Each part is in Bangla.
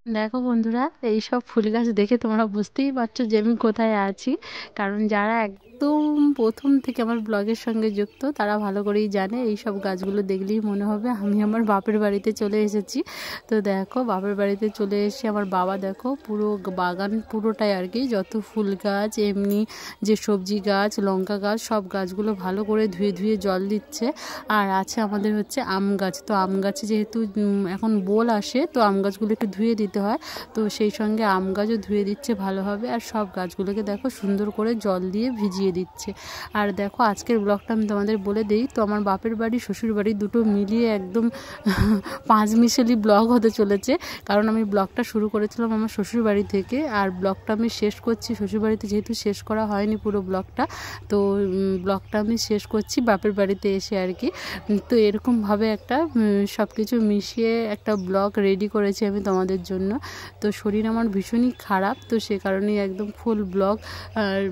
দেখো বন্ধুরা, এই সব ফুল গাছ দেখে তোমরা বুঝতেই পারছো যে আমি কোথায় আছি। কারণ যারা একদম প্রথম থেকে আমার ব্লগের সঙ্গে যুক্ত তারা ভালো করেই জানে এই সব গাছগুলো দেখলেই মনে হবে আমি আমার বাপের বাড়িতে চলে এসেছি। তো দেখো, বাপের বাড়িতে চলে এসে আমার বাবা দেখো পুরো বাগান পুরোটাই আর কি, যত ফুল গাছ এমনি যে সবজি গাছ লঙ্কা গাছ সব গাছগুলো ভালো করে ধুয়ে ধুয়ে জল দিচ্ছে। আর আছে আমাদের হচ্ছে আম গাছ, তো আম গাছে যেহেতু এখন বোল আসে, তো আম গাছগুলো একটু ধুয়ে দিতে হয়, তো সেই সঙ্গে আম গাছও ধুয়ে দিচ্ছে ভালোভাবে। আর সব গাছগুলোকে দেখো সুন্দর করে জল দিয়ে ভিজিয়ে দিচ্ছে। আর দেখো আজকের ব্লগটা আমি তোমাদের বলে দিই, তো আমার বাপের বাড়ি শ্বশুর বাড়ি দুটো মিলিয়ে একদম পাঁচ মিশেলি ব্লগ হতে চলেছে। কারণ আমি ব্লগটা শুরু করেছিলাম আমার শ্বশুর বাড়ি থেকে, আর ব্লগটা আমি শেষ করছি শ্বশুর বাড়িতে, যেহেতু শেষ করা হয়নি পুরো ব্লগটা, তো ব্লগটা আমি শেষ করছি বাপের বাড়িতে এসে আর কি। তো এরকমভাবে একটা সব কিছু মিশিয়ে একটা ব্লগ রেডি করেছি আমি তোমাদের জন্য। তো শরীর আমার ভীষণই খারাপ, তো সে কারণেই একদম ফুল ব্লগ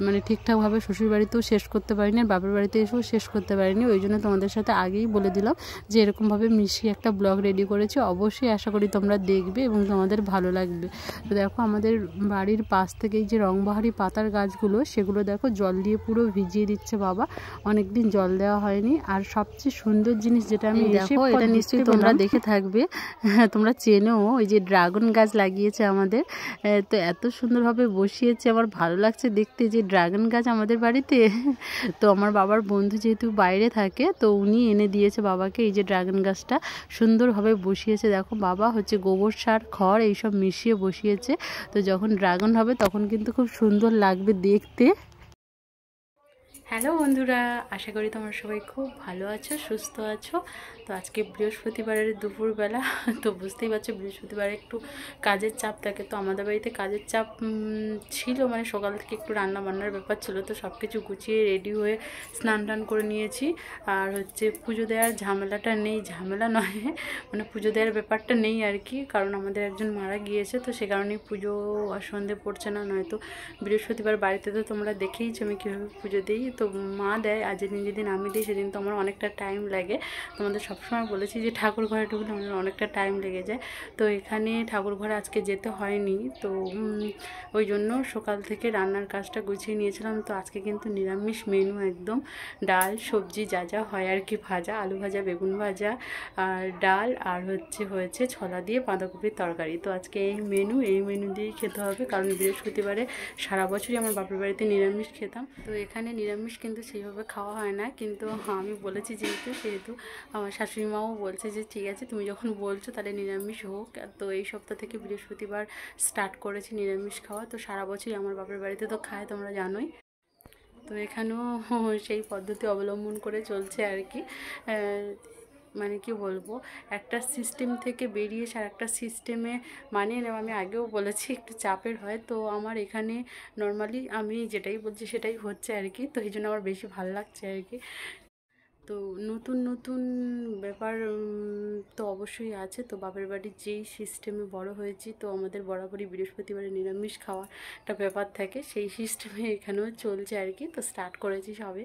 মানে ঠিকঠাকভাবে শ্বশুরবাড়িতেও শেষ করতে পারিনি, আর বাপের বাড়িতে এসেও শেষ করতে পারিনি। ওই জন্য তোমাদের সাথে আগেই বলে দিলাম যে এরকমভাবে মিশিয়ে একটা ব্লগ রেডি করেছি। অবশ্যই আশা করি তোমরা দেখবে এবং তোমাদের ভালো লাগবে। তো দেখো আমাদের বাড়ির পাশ থেকে যে রংবাহারি পাতার গাছগুলো, সেগুলো দেখো জল দিয়ে পুরো ভিজিয়ে দিচ্ছে বাবা, অনেকদিন জল দেওয়া হয়নি। আর সবচেয়ে সুন্দর জিনিস যেটা আমি দেখো, এটা নিশ্চয়ই তোমরা দেখে থাকবে, তোমরা চেনো, ওই যে ড্রাগন গাছ লাগিয়েছে আমাদের। তো এত সুন্দরভাবে বসিয়েছে, আমার ভালো লাগছে দেখতে যে ড্রাগন গাছ আমাদের বাড়িতে। তো আমার বাবার বন্ধু যেহেতু বাইরে থাকে, তো উনি এনে দিয়েছে বাবাকে এই যে ড্রাগন গাছটা সুন্দরভাবে বসিয়েছে। দেখো বাবা হচ্ছে গোবর সার খড় এইসব মিশিয়ে বসিয়েছে, তো যখন ড্রাগন হবে তখন কিন্তু খুব সুন্দর লাগবে দেখতে। হ্যালো বন্ধুরা, আশা করি তোমরা সবাই খুব ভালো আছো, সুস্থ আছো। তো আজকে বৃহস্পতিবারের দুপুরবেলা, তো বুঝতেই পারছো বৃহস্পতিবারে একটু কাজের চাপ থাকে। তো আমাদের বাড়িতে কাজের চাপ ছিল, মানে সকাল থেকে একটু রান্না বান্নার ব্যাপার ছিল, তো সব কিছু গুছিয়ে রেডি হয়ে স্নান টান করে নিয়েছি। আর হচ্ছে পুজো দেওয়ার ঝামেলাটা নেই, ঝামেলা নয় মানে পুজো দেওয়ার ব্যাপারটা নেই আর কি, কারণ আমাদের একজন মারা গিয়েছে, তো সে কারণেই পুজো আর সন্ধে পড়ছে না। নয়তো বৃহস্পতিবার বাড়িতে তো তোমরা দেখেইছো আমি কীভাবে পুজো দিই, তো মা দেয়, আর যেদিন আমি দিই সেদিন তো আমার অনেকটা টাইম লাগে। তোমাদের সবসময় বলেছি যে ঠাকুর ঘরে ঢুকলে আমাদের অনেকটা টাইম লেগে যায়। তো এখানে ঠাকুর ঘরে আজকে যেতে হয়নি, তো ওই জন্য সকাল থেকে রান্নার কাজটা গুছিয়ে নিয়েছিলাম। তো আজকে কিন্তু নিরামিষ মেনু একদম, ডাল সবজি যা যা হয় আর কি, ভাজা আলু ভাজা বেগুন ভাজা আর ডাল, আর হয়েছে ছোলা দিয়ে বাঁধাকপির তরকারি। তো আজকে এই মেনু দিয়েই খেতে হবে, কারণ বৃহস্পতিবারে সারা বছরই আমার বাপের বাড়িতে নিরামিষ খেতাম, তো এখানে নিরামিষ কিন্তু সেইভাবে খাওয়া হয় না। কিন্তু আমি বলেছি সেহেতু আমার শাশুড়ি মাও বলছে যে ঠিক আছে তুমি যখন বলছো তাহলে নিরামিষ হোক। তো এই সপ্তাহ থেকে বৃহস্পতিবার স্টার্ট করেছি নিরামিষ খাওয়া। তো সারা বছরই আমার বাপের বাড়িতে তো খায়, তোমরা জানোই। তো এখানেও সেই পদ্ধতি অবলম্বন করে চলছে আর কি। মানে কি বলবো, একটা সিস্টেম থেকে বেরিয়ে আর একটা সিস্টেমে মানিয়ে নেওয়া, আমি আগেও বলেছি একটু চাপের হয়। তো আমার এখানে নর্মালি আমি যেটাই বলছি সেটাই হচ্ছে আর কি, তো এই জন্য আমার বেশি ভালো লাগছে আর কি। তো নতুন নতুন ব্যাপার তো অবশ্যই আছে। তো বাপের বাড়ির যেই সিস্টেমে বড় হয়েছি, তো আমাদের বরাবরই বৃহস্পতিবারে নিরামিষ খাওয়ার একটা ব্যাপার থাকে, সেই সিস্টেমে এখানেও চলছে আর কি। তো স্টার্ট করেছি সবে।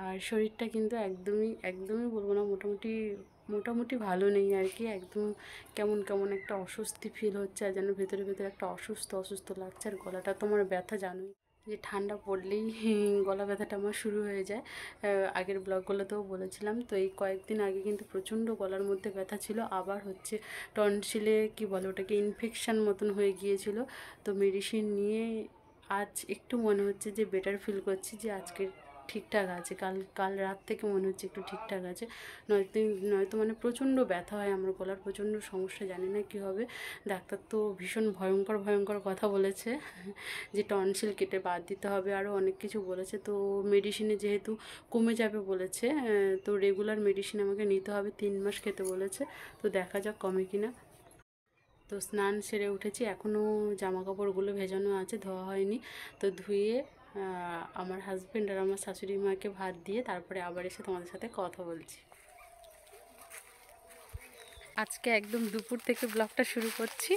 আর শরীরটা কিন্তু একদমই একদমই বলবো না, মোটামুটি মোটামুটি ভালো নেই আর কি। একদম কেমন কেমন একটা অস্বস্তি ফিল হচ্ছে, আর যেন ভেতরে ভেতরে একটা অসুস্থ অসুস্থ লাগছে। আর গলাটা তো আমার ব্যথা, জানোই যে ঠান্ডা পড়লেই গলা ব্যথাটা আমার শুরু হয়ে যায়। আগের ব্লগগুলোতেও বলেছিলাম। তো এই কয়েকদিন আগে কিন্তু প্রচণ্ড গলার মধ্যে ব্যথা ছিল, আবার হচ্ছে টনসিলে কি বলে ওটাকে ইনফেকশান মতন হয়ে গিয়েছিল। তো মেডিসিন নিয়ে আজ একটু মনে হচ্ছে যে বেটার ফিল করছি, যে আজকে ঠিকঠাক আছে। কাল রাত থেকে মনে হচ্ছে একটু ঠিকঠাক আছে। নয়তো মানে প্রচণ্ড ব্যথা হয় আমার গলার, প্রচণ্ড সমস্যা, জানি না কী হবে। ডাক্তার তো ভীষণ ভয়ঙ্কর ভয়ঙ্কর কথা বলেছে, যে টনসিল কেটে বাদ দিতে হবে, আরও অনেক কিছু বলেছে। তো মেডিসিনে যেহেতু কমে যাবে বলেছে, তো রেগুলার মেডিসিন আমাকে নিতে হবে, 3 মাস খেতে বলেছে। তো দেখা যাক কমে কিনা। তো স্নান সেরে উঠেছি, এখনও জামা কাপড়গুলো ভেজানো আছে, ধোয়া হয়নি। তো ধুয়ে আমার হাজব্যান্ড আর আমার শাশুড়ি মাকে ভাত দিয়ে তারপরে আবার এসে তোমাদের সাথে কথা বলছি। আজকে একদম দুপুর থেকে ব্লগটা শুরু করছি।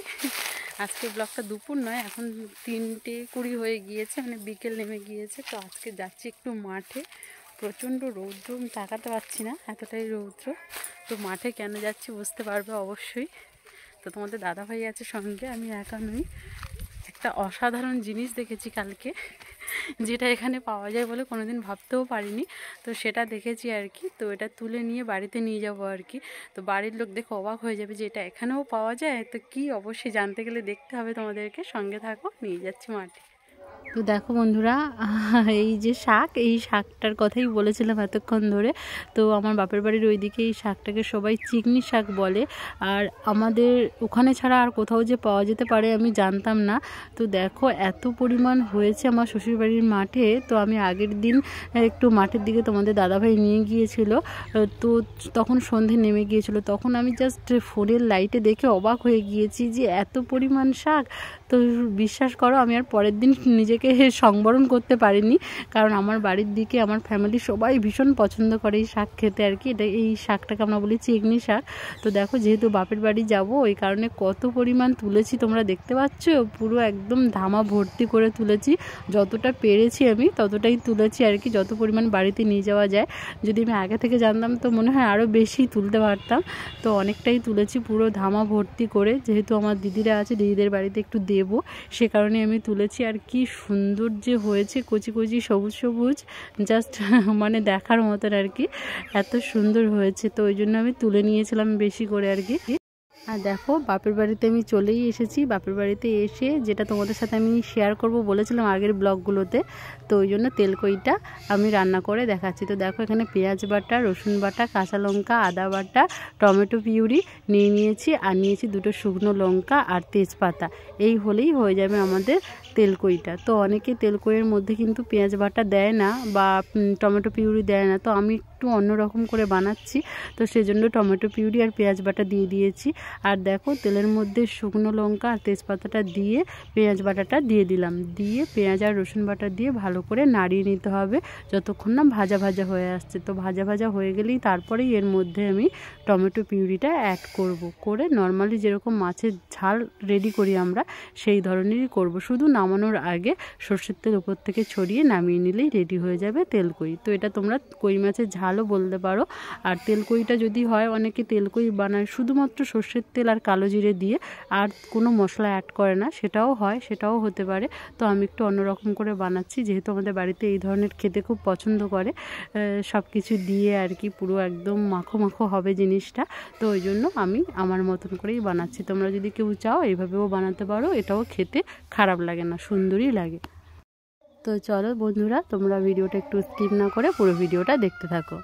আজকে ব্লগটা দুপুর নয়, এখন 3:20 হয়ে গিয়েছে, মানে বিকেল নেমে গিয়েছে। তো আজকে যাচ্ছি একটু মাঠে, প্রচণ্ড রৌদ্র, আমি তাকাতে পারছি না, এতটাই রৌদ্র। তো মাঠে কেন যাচ্ছি বুঝতে পারবে অবশ্যই। তো তোমাদের দাদাভাই আছে সঙ্গে, আমি একা নই। একটা অসাধারণ জিনিস দেখেছি কালকে, যেটা এখানে পাওয়া যায় বলে কোনোদিন ভাবতেও পারিনি। তো সেটা দেখেছি আর কি। তো এটা তুলে নিয়ে বাড়িতে নিয়ে যাব আর কি। তো বাড়ির লোক দেখে অবাক হয়ে যাবে যে এটা এখানেও পাওয়া যায়। তো কি, অবশ্যই জানতে গেলে দেখতে হবে তোমাদেরকে। সঙ্গে থাকো, নিয়ে যাচ্ছি মাটি। তো দেখো বন্ধুরা, এই যে শাক, এই শাকটার কথাই বলেছিলাম এতক্ষণ ধরে। তো আমার বাপের বাড়ির ওইদিকে এই শাকটাকে সবাই চিকনি শাক বলে। আর আমাদের ওখানে ছাড়া আর কোথাও যে পাওয়া যেতে পারে আমি জানতাম না। তো দেখো এত পরিমাণ হয়েছে আমার শ্বশুরবাড়ির মাঠে। তো আমি আগের দিন একটু মাঠের দিকে তোমাদের দাদাভাই নিয়ে গিয়েছিল। তো তখন সন্ধে নেমে গিয়েছিল, তখন আমি জাস্ট ফোনের লাইটে দেখে অবাক হয়ে গিয়েছি যে এত পরিমাণ শাক। তো বিশ্বাস করো, আমি আর পরের দিন নিজেকে সংবরণ করতে পারিনি, কারণ আমার বাড়ির দিকে আমার ফ্যামিলি সবাই ভীষণ পছন্দ করে এই শাক খেতে আর কি। এটা, এই শাকটাকে আমরা বলি চিকনি শাক। তো দেখো, যেহেতু বাপের বাড়ি যাব, ওই কারণে কত পরিমাণ তুলেছি তোমরা দেখতে পাচ্ছ। পুরো একদম ধামা ভর্তি করে তুলেছি, যতটা পেরেছি আমি ততটাই তুলেছি আর কি, যত পরিমাণ বাড়িতে নিয়ে যাওয়া যায়। যদি আমি আগে থেকে জানতাম তো মনে হয় আরও বেশি তুলতে পারতাম। তো অনেকটাই তুলেছি পুরো ধামা ভর্তি করে, যেহেতু আমার দিদিরা আছে, দিদিদের বাড়িতে একটু দেবো, সে কারণে আমি তুলেছি। আর কি সুন্দর যে হয়েছে, কচি কচি সবুজ সবুজ, জাস্ট মানে দেখার মতন আর কি, এত সুন্দর হয়েছে। তো ওই জন্য আমি তুলে নিয়েছিলাম বেশি করে আর কি। আর দেখো, বাপের বাড়িতে আমি চলেই এসেছি। বাপের বাড়িতে এসে যেটা তোমাদের সাথে আমি শেয়ার করব বলেছিলাম আগের ব্লগগুলোতে, তো ওই জন্য তেলকইটা আমি রান্না করে দেখাচ্ছি। তো দেখো, এখানে পেঁয়াজ বাটা, রসুন বাটা, কাঁচা লঙ্কা, আদা বাটা, টমেটো পিউরি নিয়ে নিয়েছি, আর নিয়েছি 2টো শুকনো লঙ্কা আর তেজপাতা। এই হলেই হয়ে যাবে আমাদের তেলকইটা। তো অনেকে তেলকইয়ের মধ্যে কিন্তু পেঁয়াজ বাটা দেয় না বা টমেটো পিউরি দেয় না। তো আমি একটু অন্যরকম করে বানাচ্ছি, তো সেজন্য টমেটো পিউরি আর পেঁয়াজ বাটা দিয়ে দিয়েছি। আর দেখো, তেলের মধ্যে শুকনো লঙ্কা আর তেজপাতাটা দিয়ে পেঁয়াজ বাটাটা দিয়ে দিলাম, দিয়ে পেঁয়াজ আর রসুন বাটা দিয়ে ভালো করে নাড়িয়ে নিতে হবে যতক্ষণ না ভাজা ভাজা হয়ে আসছে। তো ভাজা ভাজা হয়ে গেলেই তারপরেই এর মধ্যে আমি টমেটো পিউরিটা অ্যাড করব, করে নর্মালি যেরকম মাছের ঝাল রেডি করি আমরা সেই ধরনেরই করব। শুধু নামানোর আগে সর্ষের তেল উপর থেকে ছড়িয়ে নামিয়ে নিলেই রেডি হয়ে যাবে তেলকই। তো এটা তোমরা কই মাছের ঝালও বলতে পারো। আর তেলকইটা যদি হয়, অনেকে তেলকই বানায় শুধুমাত্র সর্ষের তেল আর কালো জিরে দিয়ে, আর কোনো মশলা অ্যাড করে না, সেটাও হয়, সেটাও হতে পারে। তো আমি একটু অন্যরকম করে বানাচ্ছি, যেহেতু আমাদের বাড়িতে এই ধরনের খেতে খুব পছন্দ করে, সব কিছু দিয়ে আর কি, পুরো একদম মাখো মাখো হবে জিনিসটা। তো ওই জন্য আমি আমার মতন করেই বানাচ্ছি। তোমরা যদি কেউ চাও এইভাবেও বানাতে পারো, এটাও খেতে খারাপ লাগে না, সুন্দরই লাগে। তো চলো বন্ধুরা, তোমরা ভিডিওটা একটু স্কিপ না করে পুরো ভিডিওটা দেখতে থাকো।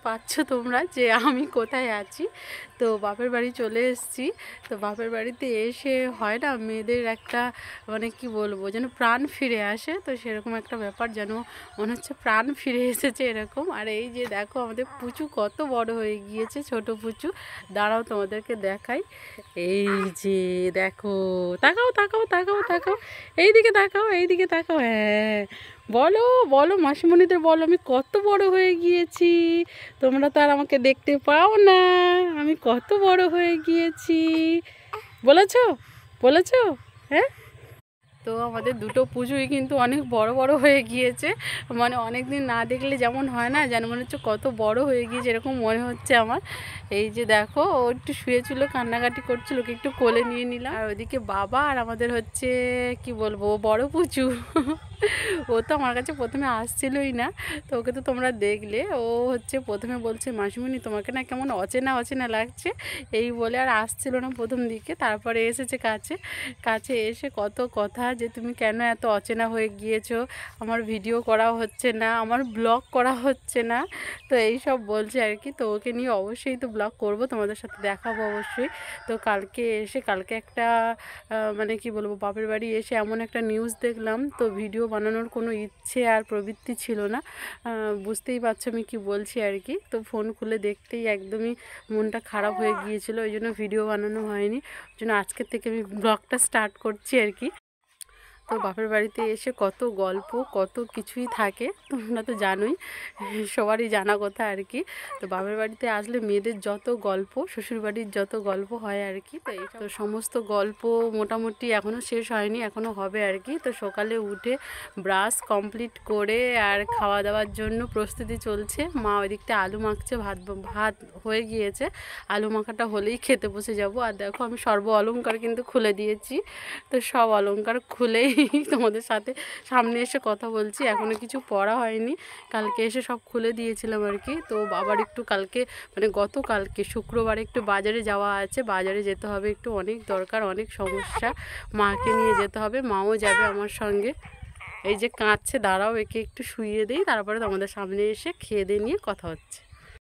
পাচ্ছো তোমরা যে আমি কোথায় আছি। তো বাপের বাড়ি চলে এসেছি। তো বাপের বাড়িতে এসে হয় না, মেয়েদের একটা মানে কি বলবো, যেন প্রাণ ফিরে আসে। তো সেরকম একটা ব্যাপার, যেন মনে হচ্ছে প্রাণ ফিরে এসেছে এরকম। আর এই যে দেখো, আমাদের পুচু কত বড় হয়ে গিয়েছে, ছোট পুচু। দাঁড়াও তোমাদেরকে দেখাই। এই যে দেখো, তাকাও তাকাও তাকাও তাকাও, এইদিকে তাকাও, এইদিকে তাকাও। হ্যাঁ, বলো বলো মাসিমণিদের বলো, আমি কত বড় হয়ে গিয়েছি। তোমরা তো আর আমাকে দেখতে পাও না, আমি কত বড় হয়ে গিয়েছি। বলেছো বলেছো? হ্যাঁ। তো আমাদের 2টো পুজোই কিন্তু অনেক বড় বড় হয়ে গিয়েছে। মানে অনেক দিন না দেখলে যেমন হয় না, যেন মনে হচ্ছে কত বড় হয়ে গিয়েছে, এরকম মনে হচ্ছে আমার। এই যে দেখো, ও একটু শুয়েছিল, কান্নাকাটি করছিল, ওকে একটু কোলে নিয়ে নিলাম। আর ওদিকে বাবা, আর আমাদের হচ্ছে কি বলবো, বড় পুচু। ও তো আমার কাছে প্রথমে আসছিলই না। তো ওকে তো তোমরা দেখলে, ও হচ্ছে প্রথমে বলছে মাসিমণি তোমাকে না কেমন অচেনা অচেনা লাগছে, এই বলে আর আসছিল না প্রথম দিকে। তারপরে এসেছে কাছে, কাছে এসে কত কথা যে তুমি কেন এত অচেনা হয়ে গিয়েছো, আমার ভিডিও করা হচ্ছে না, আমার ব্লগ করা হচ্ছে না, তো এই সব বলছে আর কি। তো ওকে নিয়ে অবশ্যই তো ব্লগ করব, তোমাদের সাথে দেখাবো অবশ্যই। তো কালকে একটা মানে কি বলবো, বাপের বাড়ি এসে এমন একটা নিউজ দেখলাম, তো ভিডিও বানানোর কোনো ইচ্ছে আর প্রবৃত্তি ছিল না। বুঝতেই পারছো আমি কি বলছি আর কি। তো ফোন খুলে দেখতেই একদমই মনটা খারাপ হয়ে গিয়েছিল, ওই জন্য ভিডিও বানানো হয়নি। ওই জন্য আজকের থেকে আমি ব্লগটা স্টার্ট করছি আর কি। তো বাপের বাড়িতে এসে কত গল্প, কত কিছুই থাকে, তোমরা তো জানোই, সবারই জানা কথা আর কি। তো বাপের বাড়িতে আসলে মেয়েদের যত গল্প, শ্বশুরবাড়ির যত গল্প হয় আর কি। তো এই তো সমস্ত গল্প মোটামুটি এখনও শেষ হয়নি, এখনও হবে আর কি। তো সকালে উঠে ব্রাশ কমপ্লিট করে আর খাওয়া দাওয়ার জন্য প্রস্তুতি চলছে। মা ওই দিকটা আলু মাখছে, ভাত হয়ে গিয়েছে, আলু মাখাটা হলেই খেতে বসে যাব। আর দেখো আমি সর্ব অলংকার কিন্তু খুলে দিয়েছি, তো সব অলংকার খুলেই তোমাদের সাথে সামনে এসে কথা বলছি। এখনও কিছু পড়া হয়নি, কালকে এসে সব খুলে দিয়েছিলাম আর কি। তো আবার একটু কালকে মানে গতকালকে শুক্রবারে একটু বাজারে যাওয়া আছে, বাজারে যেতে হবে একটু, অনেক দরকার, অনেক সমস্যা, মাকে নিয়ে যেতে হবে, মাও যাবে আমার সঙ্গে। এই যে কাঁদছে, দাঁড়াও একে একটু শুইয়ে দিই, তারপরে তোমাদের সামনে এসে খেয়ে দিয়ে নিয়ে কথা হচ্ছে।